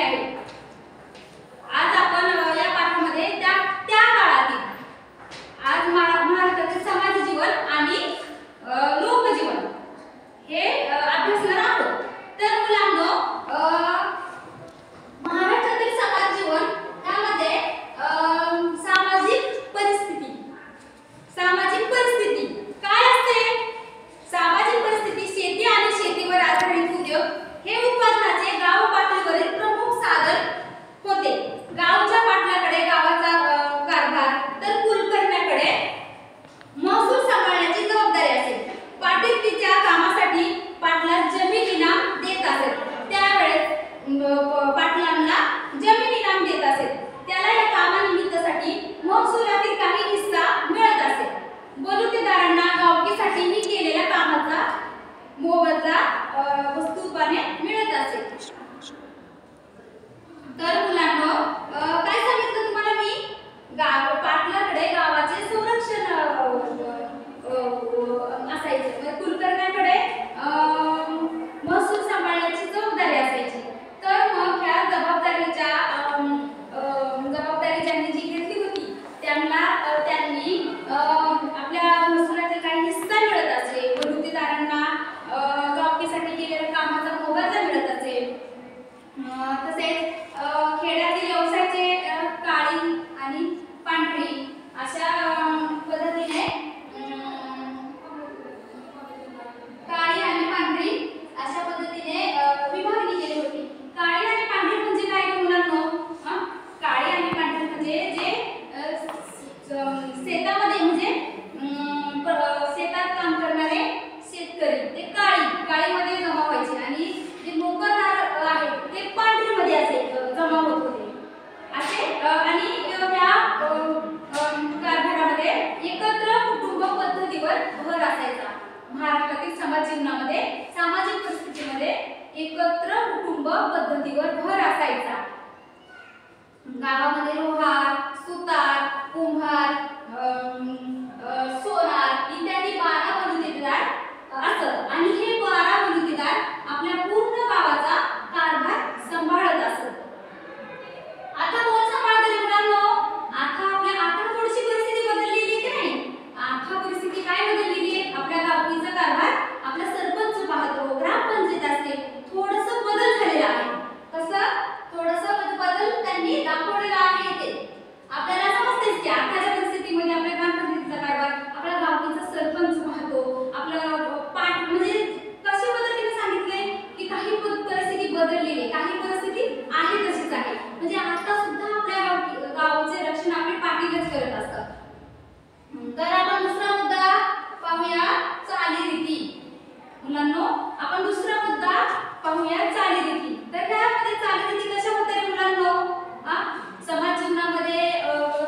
आहे। आज आपण या पाठामध्ये त्या काळातील आज महाराष्ट्रातील समाज जीवन आणि लोकजीवन हे अभ्यासणार आहोत। तर मुलांनो, महाराष्ट्रातील समाज जीवन यामध्ये सामाजिक परिस्थिती काय असते? सामाजिक परिस्थिती शेती आणि शेतीवर आधारित उद्योग हे उत्पादनाचे गाव पातळीवरील प्रमुख साधन होते। गावच्या पाटलाकडे गावाचा कारभार तर कुलकर्ण्याकडे महसूल सांभाळण्याची जबाबदारी असेल। पाटील तिच्या कामासाठी पाटलाला जमीन इनाम देत असत। त्यावेळेस पाटलांना जमीन इनाम देत असेल, त्याला या कामानिमित्तासाठी महसुलातील काही हिस्सा मिळत असेल। बलुतेदारांना गावकीसाठी केलेल्या कामाचा मोबदला वस्तुरूपाने मिळत असेल। तर मुलांनो, काय सांगितलं तुम्हाला मी? पाटलाकडे गावाचे संरक्षण असायचे, कुलकर्ण्याकडे महसूल सांभाळण्याची जबाबदारी असायची। तर मग ह्या जबाबदारी ज्यांनी जी घेतली होती त्यांनी आपल्या महसुलाचे काही हिस्सा मिळत असे। बलुतेदारांना गावकीसाठी केलेल्या कामाचा मोबदला मिळत असे। तसेच खेड्यातील व्यवसायाचे काळी आणि पांढरी अशा पद्धतीने विभागणी केली होती। काळी आणि पांढरी म्हणजे काय मुलांनो? काळी आणि पांढरी म्हणजे जे शेतामध्ये म्हणजे शेतात काम करणारे शेतकरी ते काळीमध्ये जमा व्हायचे आणि जे नोकरदार आहेत ते पांढरीमध्ये असे जमा होत होते असे। आणि या कारभारामध्ये एकत्र कुटुंब पद्धतीवर भर असायचा। महाराष्ट्रातील समाज जीवनामध्ये सामाजिक परिस्थितीमध्ये एकत्र कुटुंब पद्धतीवर भर असायचा। गावामध्ये लोहार, सुतार, कुंभार, सोनार इत्यादी 12 बलुतेदार असत आणि हे 12 बलुतेदार आपल्या पूर्ण गावाचा कारभार सांभाळत असत। आता कोण सांभाळते मुलांनो? आता थोडीशी परिस्थिती बदललेली आहे की नाही? आता परिस्थिती काय बदललेली आहे? आपल्या गावकीचा कारभार आपला सरपंच पाहतो, ग्रामपंचायत असते, थोडंसं बदल झालेला आहे। कसं थोडंसं बदल त्यांनी दाखवलेला आहे ते आपल्याला समजतेच की आताच्या परिस्थितीमध्ये आपल्या ग्रामपंचायतीचा कारभार आपल्या गावकीचा सरपंच पाहतो। आपला पाठ म्हणजे कशा पद्धतीने सांगितले की काही परिस्थिती बदललेली, काही परिस्थिती आहे तशीच आहे। म्हणजे आता सुद्धा आपल्या गावाचे रक्षण आपले पाटीलच करत असतात। तर आपण दुसरा मुद्दा पाहूया, चालीरीती। मुलांनो, आपण दुसरा मुद्दा पाहूया, चालीरीती। तर त्यामध्ये चालीरीती कशा होत्या मुलांनो? समाज जीवनामध्ये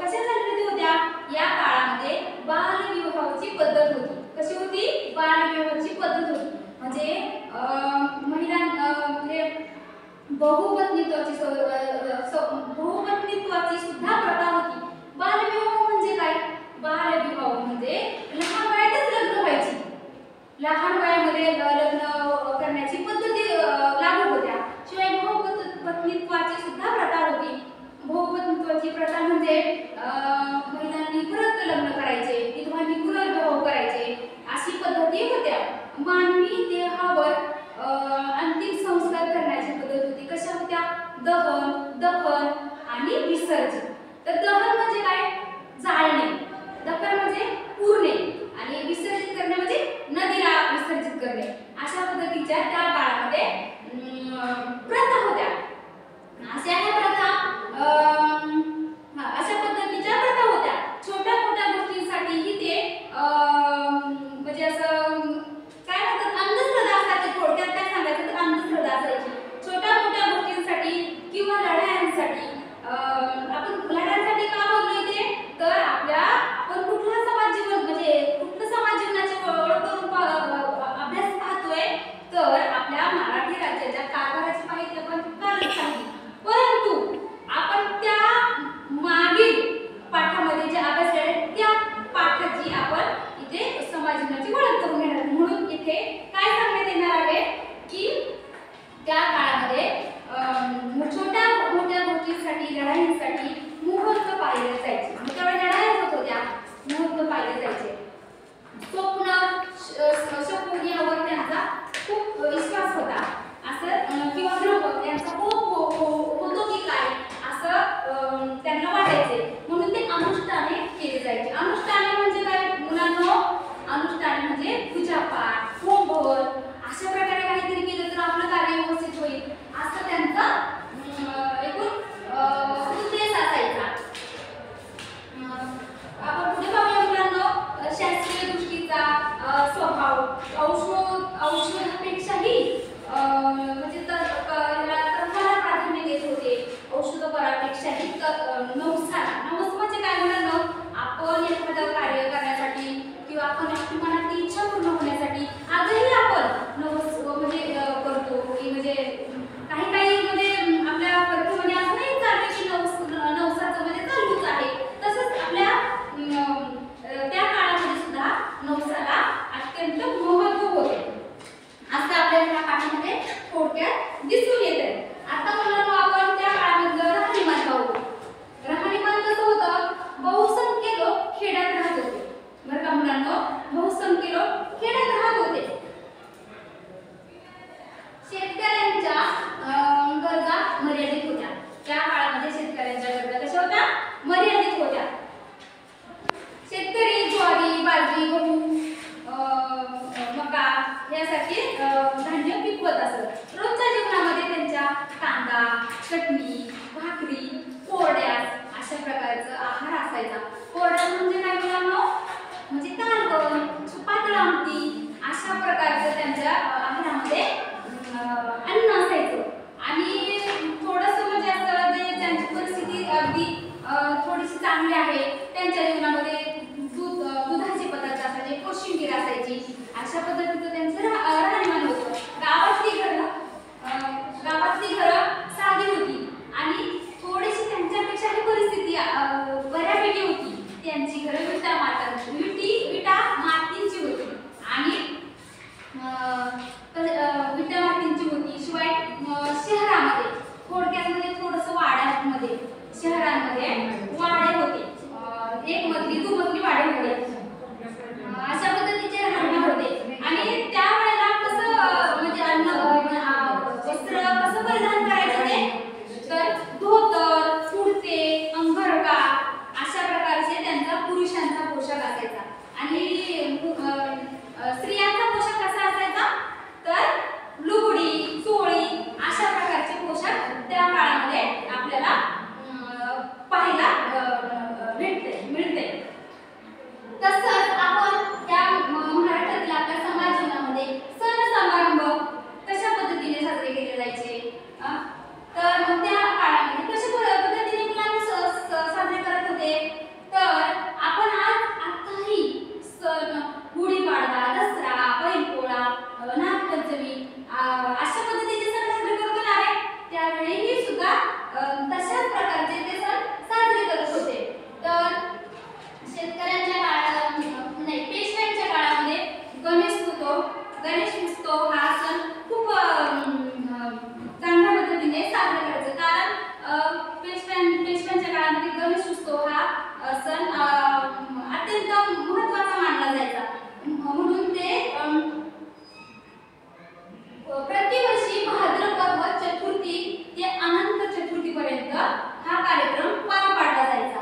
कशा चालीरीती होत्या? या काळामध्ये बालविवाहाची पद्धत होती। कशी होती? बालविवाहाची पद्धत होती। म्हणजे म्हणजे बहुपत्नीत्वाची सुद्धा प्रथा होती। बालविवाह म्हणजे काय? बालविवाह म्हणजे लहान वयातच लग्न व्हायची, लहान वयामध्ये लग्न करण्याची पद्धती लागू होत्या। शिवाय बहुपत्नीत्वाची सुद्धा प्रथा होती। बहुपत्नीत्वाची प्रथा म्हणजे महिलांनी परत लग्न करायचे, विधवांनी पुनर्विवाह करायचे अशी पद्धती होत्या। मानवी देहावर अंतिम संस्कार करण्याची पद्धत होती। कशा होत्या? दहन, दफन आणि विसर्जन। तर दहन म्हणजे काय? जाळणे, दफन म्हणजे पुरणे आणि विसर्जित करणे म्हणजे नदीला विसर्जित करणे। अशा पद्धतीच्या त्या काळामध्ये प्रथा होत्या। अशा पद्धतीच्या प्रथा होत्या। छोट्या मोठ्या गोष्टींसाठीही ते म्हणजे असं काय म्हणतात, अंधश्रद्धा असायची। थोडक्यात काय सांगायचं तर अंधश्रद्धा असायची। छोट्या मोठ्या गोष्टींसाठी किंवा लढायांसाठी आपण लढायांसाठी का बोललो इथे? तर आपण कुठला समाज जीवन म्हणजे कुठलं समाज जीवनाची ओळख करून अभ्यास पाहतोय? तर आपल्या विश्वास होता असं किंवा ग्रह यांचा होतो की काय असं त्यांना वाटायचे, म्हणून ते अनुष्ठाने केले जायचे. अनुष्ठाने म्हणजे काय मुलांनो? अनुष्ठाने म्हणजे पूजापाठ, होमहवन अशा प्रकारे काहीतरी केलं तर आपलं कार्य व्यवस्थित होईल असं त्यांचा एकूण उद्देश असायचा. आपण पुढे पाहूया मुलांनो. शास्त्रीय दृष्टीचा स्वभाव औषधापेक्षाही म्हणजे तर्फाला प्राधान्य देत होते. औषधोपचारापेक्षाही नवस म्हणजे काय मुलांनो? आपण एखादं कार्य करण्यासाठी किंवा आपण आपली मनातली इच्छा पूर्ण होण्यासाठी आजही आपण नवस म्हणजे करतो की म्हणजे काही म्हणजे आपल्या परफेक्टमध्ये असं नाही चालतं की नवसाचं म्हणजे चालूच आहे. तसंच आपल्या त्या काळामध्ये सुद्धा नवसाला अत्यंत महत्त्व होते असं आपल्याला ह्या पाठामध्ये थोडक्यात दिसून येते. आता मुलांनो आपण त्या काळामधलं राहणीमान पाहू. राहणीमान कसं होतं? बहुसंख्य लोक खेड्यात राहत होते बरं का मुलांनो. बहुसंख्य लोक खेड्यात राहत होते. शेतकऱ्यांच्या गरजा मर्यादित होत्या. त्या काळामध्ये शेतकऱ्यांच्या गरजा कशा होत्या? मर्यादित होत्या. शेतकरी ज्वारी, बाजरी, गहू, मका यासाठी धान्य पिकवत असत. रोजच्या जीवनामध्ये त्यांच्या कांदा, चटणी, भाकरी, कोरड्या अशा प्रकारचा आहार असायचा. कोरड्या म्हणजे काय मुलांनो? म्हणजे कालवण, पातळ आमटी अशा प्रकारचं त्यांच्या आहारामध्ये अन्न असायचं. आणि थोडंसं म्हणजे असं जे त्यांची परिस्थिती अगदी थोडीशी चांगली आहे त्यांच्या जीवनामध्ये दुधाचे पदार्थ असायचे, कोशिंबीर असायची अशा पद्धतीचं त्यांचं राहणीमान होतं. गावातली घरं साधी होती आणि थोडीशी त्यांच्यापेक्षा परिस्थिती बऱ्यापैकी होती. त्यांची घरं विटा मातींची होती आणि विटा मातींची होती. शिवाय शहरामध्ये थोडक्यामध्ये थोडंसं वाड्यामध्ये शहरांमध्ये वाडे होते. एक मजली दुमजली वाडे होते. अशा पद्धतीचे राहणे होते. आणि त्यावेळेला कसं म्हणजे वस्त्र कसं परिधान करायचे ते? तर धोतर, कुर्ते, अंगरखा अशा प्रकारचे त्यांचा पुरुषांचा पोशाख असायचा. आणि स्त्रियांचा पोशाख कसा असायचा? तर लुगडी, चोळी अशा प्रकारचे पोशाख त्या काळामध्ये आपल्याला पाहायला मिळते. तसंच आपण त्या महाराष्ट्रातील आपल्या समाज जीवनामध्ये सण समारंभ कशा पद्धतीने साजरे केले जायचे? तर त्या काळामध्ये कशा पद्धतीने मुलांनी साजरे करत होते? तर आपण आताही सण गुढीपाडवा, दसरा, बैलपोळा, नागपंचमी अशा पद्धतीचे सण साजरे करतो ना रे. त्यावेळीही सुद्धा तशाच प्रकारचे ते सण साजरे करत होते. तर शेतकऱ्यांच्या काळात नाही, पेशव्यांच्या काळामध्ये गणेश उत्सव हा सण खूप चांगल्या पद्धतीने साजरा करायचा. कारण पेशव्यांच्या काळामध्ये गणेश उत्सव हा सण अत्यंत महत्त्वाचा मानला जायचा. म्हणून ते प्रतिवर्षी भाद्रपद चतुर्थी ते अनंत चतुर्थीपर्यंत हा कार्यक्रम पार पाडला जायचा.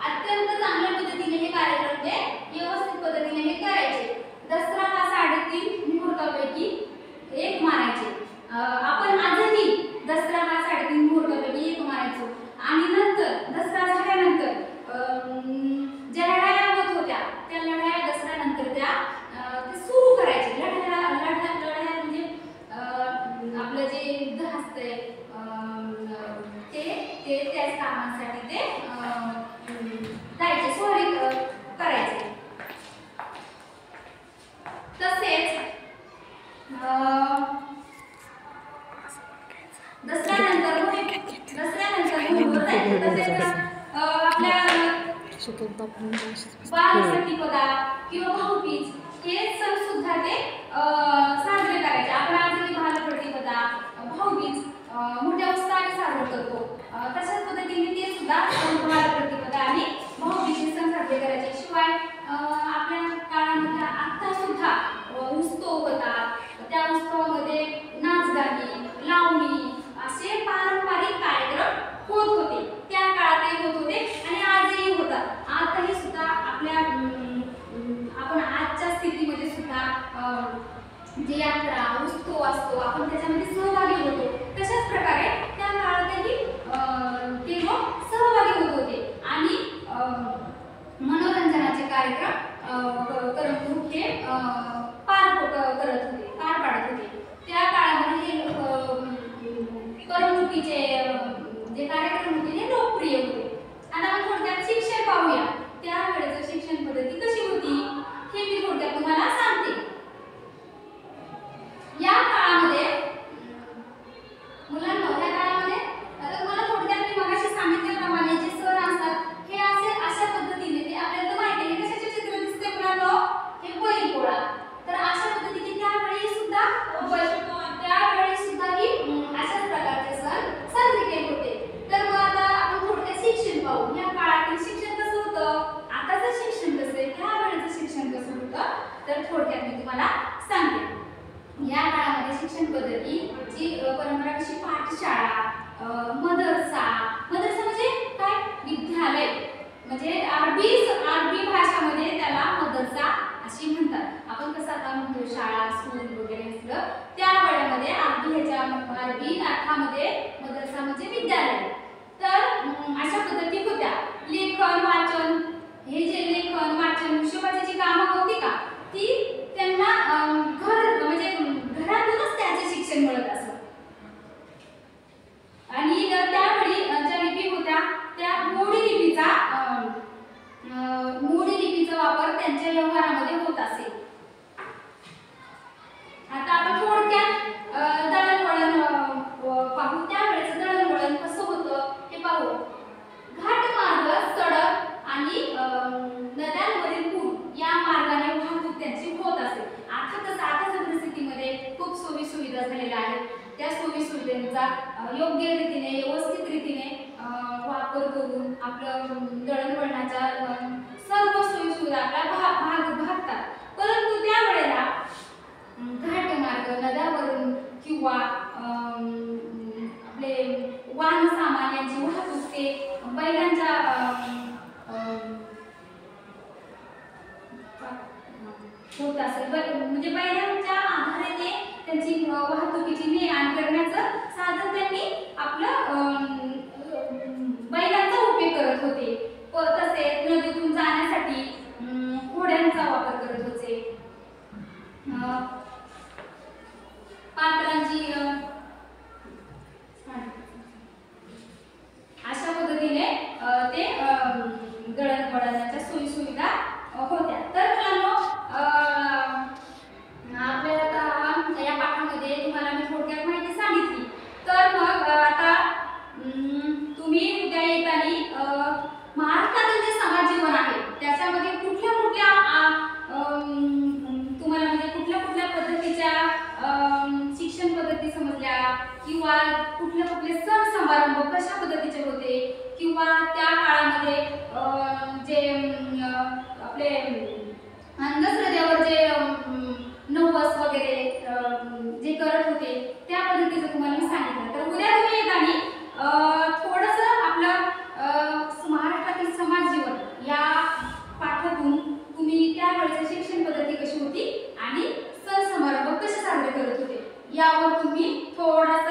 अत्यंत चांगल्या पद्धतीने हे कार्यक्रम ते व्यवस्थित पद्धतीने हे करायचे. दसरा हा 3.5 मुहूर्तापैकी एक मानायचे. आपण आजही दसरा हा 3.5 मुहूर्तापैकी एक मानायचो. आणि नंतर दसरा झाल्यानंतर ज्या लढाया होत होत्या त्या लढाया दसऱ्यानंतर त्या सुरू करायचे. लढाया म्हणजे आपलं जे युद्ध असतंय ते त्याच कामासाठी ते जायचे, स्वारी करायचे. तसेच दसऱ्यानंतर आपल्या बालसंतिपदा किंवा भाऊबीज हे सण सुद्धा ते साजरे करायचे. आपण आजही बालप्रतिपदा, भाऊबीज मोठ्या उत्साहाने साजरा करतो. तशाच पद्धतीने ते सुद्धा बालप्रतिपदा आणि भाऊबीज सण साजरे करायचे. शिवाय आपल्या काळामध्ये आता सुद्धा उत्सव होतात. त्या उत्सवामध्ये करमणूक हे पार पाडत होते. त्या काळामध्ये हे करमणुकीचे जे कार्यक्रम होते ते लोकप्रिय होते. आता आपण थोडक्यात शिक्षण पाहूया. त्यावेळेचं शिक्षण पद्धती कशी होती हे मी थोडक्यात तुम्हाला सांगते. या काळामध्ये मुलांना या काळामध्ये आता तुम्हाला थोडक्यात मी मगाशी सांगितल्याप्रमाणे जे सण असतात हे अशा पद्धतीने ते आपल्याला तर माहिती आहे कशाचे चित्र दिसते मुलांना हे बैलपोळा. तर अशा पद्धतीने त्यावेळी सुद्धा ही अशाच प्रकारचे सण साजरे केले होते. तर मग आता आपण थोडक्यात शिक्षण पाहू. या काळातील शिक्षण कसं होतं, आताचं शिक्षण कसं आहे, त्यावेळेचं शिक्षण कसं होतं, तर थोडक्यात मी तुम्हाला सांगते. या काळामध्ये शिक्षण पद्धतीची परंपरा कशी पाठशाळा, मदरसा म्हणजे काय विद्यालय, म्हणजे अरबी भाषामध्ये त्याला मदरसा अशी म्हणतात. आपण कसं आता म्हणतो शाळा स्कूल वगैरे असलं त्या वेळेमध्ये अरबी अर्थामध्ये मदरसा म्हणजे विद्यालय. तर अशा पद्धती होत्या. लेखन वाचन, हे जे लेखन वाचन हिशोबाची जी कामं होती का ती त्यांना म्हणजे घरातूनच त्याचे शिक्षण मिळत असत. आणि त्यावेळी ज्या लिपी होत्या त्या मोडी लिपीचा वापर त्यांच्या व्यवहारामध्ये होत असे. आता आपण थोडक्यात दळणवळण पाहू. त्यावेळेस दळणवळण कसं होतं हे पाहू. घाटमार्ग, सडक आणि नद्यांवरील पूल या मार्गाने वाहतूक त्यांची होत असे. आताच्या परिस्थितीमध्ये खूप सोयी सुविधा झालेल्या आहेत. त्या सोयी सुविधांचा योग्य रीतीने व्यवस्थित रीतीने वापर करून आपलं दळणवळणाच्या सर्व सोयी सुविधा आपल्या भागतात. परंतु त्यावेळेला घाटमार्ग, नद्यावरून किंवा आपले वाहन सामान यांची वाहतूक ते बैलांच्या होत असेल. म्हणजे बैलांच्या आधाराने त्यांची वाहतुकीची ने-आण करण्याचं साधन त्यांनी आपलं बैलांचा उपयोग करत होते. तसेच नदीतून जाण्यासाठी घोड्यांचा वापर करत होते. पात्रांची अशा पद्धतीने ते दळणवळणाच्या सोयी सुविधा होत्या. तर मुलांनो आपल्याला आता या पाठामध्ये तुम्हाला मी थोडक्यात माहिती सांगितली. तर मग आता तुम्ही उद्या येताना महाराष्ट्रातील जे समाज जीवन आहे त्याच्यामध्ये कुठल्या तुम्हाला म्हणजे कुठल्या पद्धतीच्या शिक्षण पद्धती समजल्या किंवा कुठले सण समारंभ कशा पद्धतीचे होते किंवा त्या काळामध्ये जे आपले अंधश्रद्धेवर जे नवस वगैरे जे करत होते त्या पद्धतीचं तुम्हाला मी सांगितलं. तर उद्या तुम्ही येताना थोडंसं आपलं महाराष्ट्रातील समाज जीवन या पाठातून तुम्ही त्यावेळेची शिक्षण पद्धती कशी होती आणि सण समारंभ कसे साजरे करत होते यावर तुम्ही थोडासा